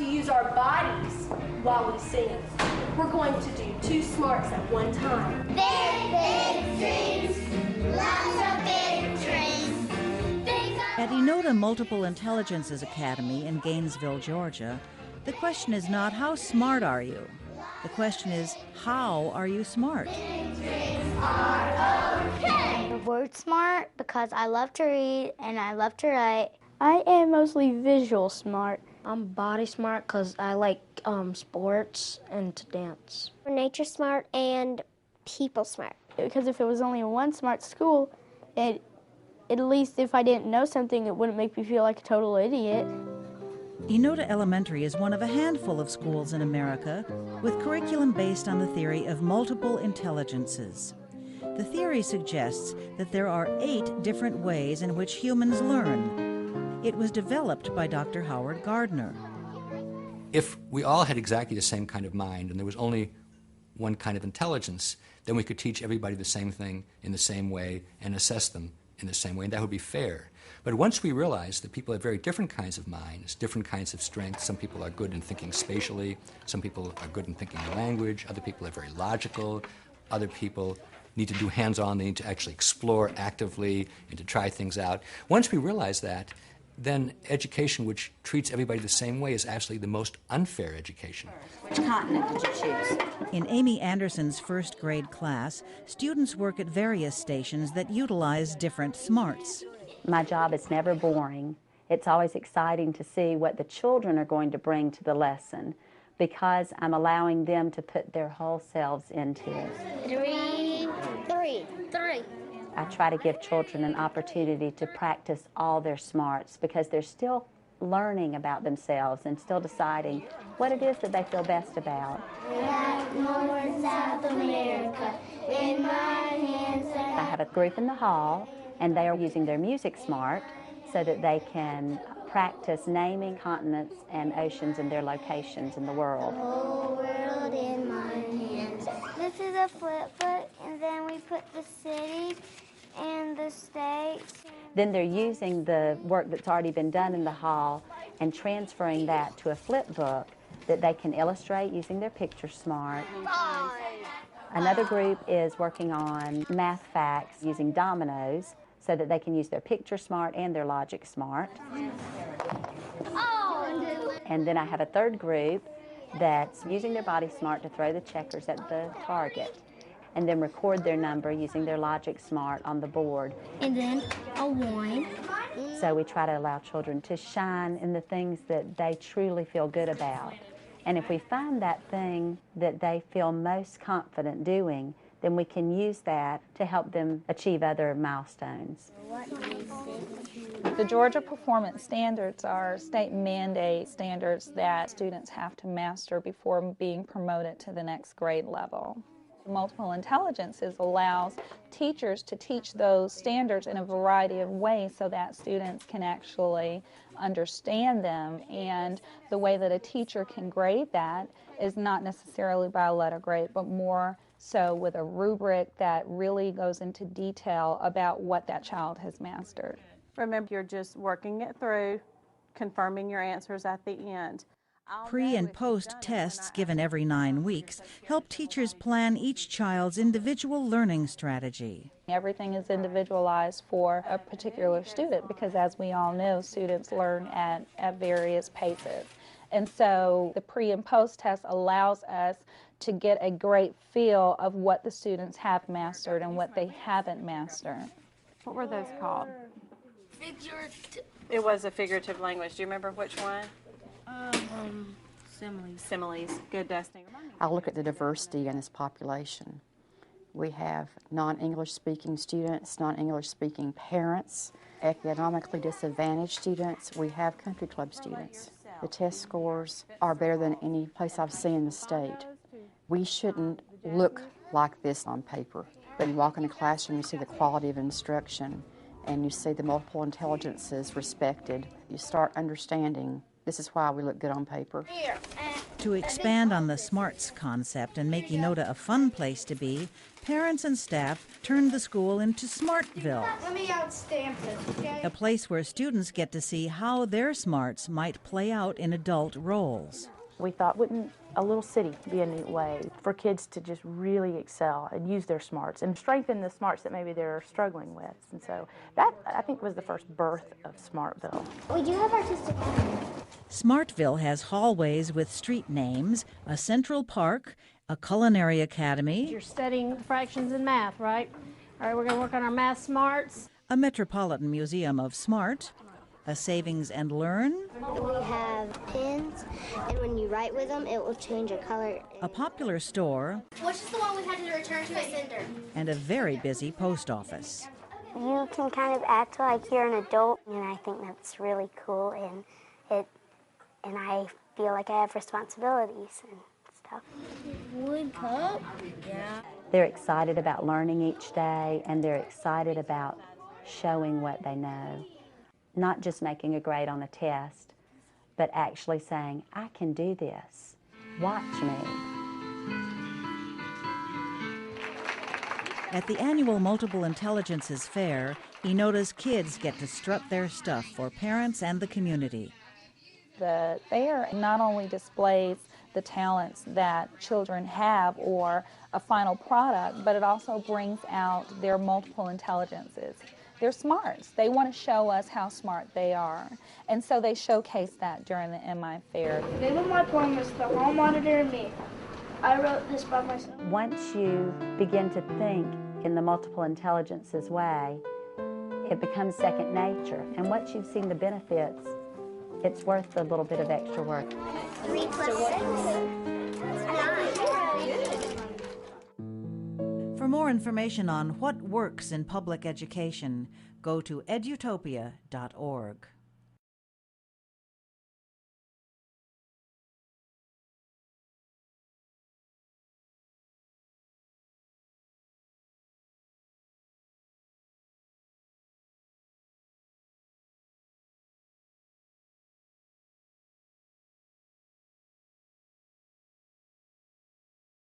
to use our bodies while we sing. We're going to do 2 smarts at one time. Big dreams, lots of big dreams. At Enota Multiple Intelligences Academy in Gainesville, Georgia, the question is not how smart are you? The question is, how are you smart? I'm word smart because I love to read and I love to write. I am mostly visual smart. I'm body smart because I like sports and to dance. Nature smart and people smart. Because if it was only one smart school, at least if I didn't know something, it wouldn't make me feel like a total idiot. Enota Elementary is one of a handful of schools in America with curriculum based on the theory of multiple intelligences. The theory suggests that there are 8 different ways in which humans learn. It was developed by Dr. Howard Gardner. If we all had exactly the same kind of mind and there was only one kind of intelligence, then we could teach everybody the same thing in the same way and assess them in the same way, and that would be fair. But once we realize that people have very different kinds of minds, different kinds of strengths, some people are good in thinking spatially, some people are good in thinking in language, other people are very logical, other people need to do hands-on, they need to actually explore actively and to try things out. Once we realize that, then education which treats everybody the same way is actually the most unfair education. Which continent did you choose? In Amy Anderson's first grade class, students work at various stations that utilize different smarts. My job is never boring. It's always exciting to see what the children are going to bring to the lesson because I'm allowing them to put their whole selves into it. 3. I try to give children an opportunity to practice all their smarts because they're still learning about themselves and still deciding what it is that they feel best about. North, South America, in my hands. I have a group in the hall, and they are using their music smart so that they can practice naming continents and oceans and their locations in the world. The whole world in my hands. This is a flip book, and then we put the cities and the states. Then they're using the work that's already been done in the hall and transferring that to a flip book that they can illustrate using their picture smart. Another group is working on math facts using dominoes so that they can use their picture smart and their logic smart. And then I have a third group that's using their body smart to throw the checkers at the target and then record their number using their logic smart on the board. And then a 1. So we try to allow children to shine in the things that they truly feel good about. And if we find that thing that they feel most confident doing, then we can use that to help them achieve other milestones. The Georgia Performance Standards are state mandate standards that students have to master before being promoted to the next grade level. Multiple Intelligences allows teachers to teach those standards in a variety of ways so that students can actually understand them, and the way that a teacher can grade that is not necessarily by a letter grade, but more so with a rubric that really goes into detail about what that child has mastered. Remember, you're just working it through, confirming your answers at the end. Pre- and post-tests given every 9 weeks help teachers plan each child's individual learning strategy. Everything is individualized for a particular student because, as we all know, students learn at various paces. And so the pre- and post-test allows us to get a great feel of what the students have mastered and what they haven't mastered. What were those called? Figurative. It was a figurative language. Do you remember which one? Similes. Similes. Good, Dusty. I look at the diversity in this population. We have non-English speaking students, non-English speaking parents, economically disadvantaged students. We have country club students. The test scores are better than any place I've seen in the state. We shouldn't look like this on paper, but you walk in a classroom, you see the quality of instruction, and you see the multiple intelligences respected. You start understanding this is why we look good on paper. Here. To expand on the SMARTS concept and make Enota a fun place to be, parents and staff turned the school into Smartville, Let me outstamp this, okay? a place where students get to see how their smarts might play out in adult roles. We thought, wouldn't a little city be a neat way for kids to just really excel and use their smarts and strengthen the smarts that maybe they're struggling with? And so that, I think, was the first birth of Smartville. We do have artistic academy. Smartville has hallways with street names, a central park, a culinary academy, You're studying fractions and math, right? All right, we're going to work on our math smarts. a Metropolitan Museum of Smart, a Savings and Learn, We have pins, and when you write with them, it will change a color. a popular store, Which is the one we had to return to a sender? and a very busy post office. You can kind of act like you're an adult, and I think that's really cool, and I feel like I have responsibilities and stuff. Wood cup? Yeah. They're excited about learning each day, and they're excited about showing what they know. Not just making a grade on a test, but actually saying, I can do this. Watch me. At the annual Multiple Intelligences Fair, Enota's kids get to strut their stuff for parents and the community. The fair not only displays the talents that children have or a final product, but it also brings out their multiple intelligences. They're smarts. They want to show us how smart they are. And so they showcase that during the MI Fair. The name of my poem is The Hall Monitor and Me. I wrote this by myself. Once you begin to think in the multiple intelligences way, it becomes second nature. And once you've seen the benefits, it's worth the little bit of extra work. 3 plus 6 is 9. For more information on what works in public education, go to edutopia.org.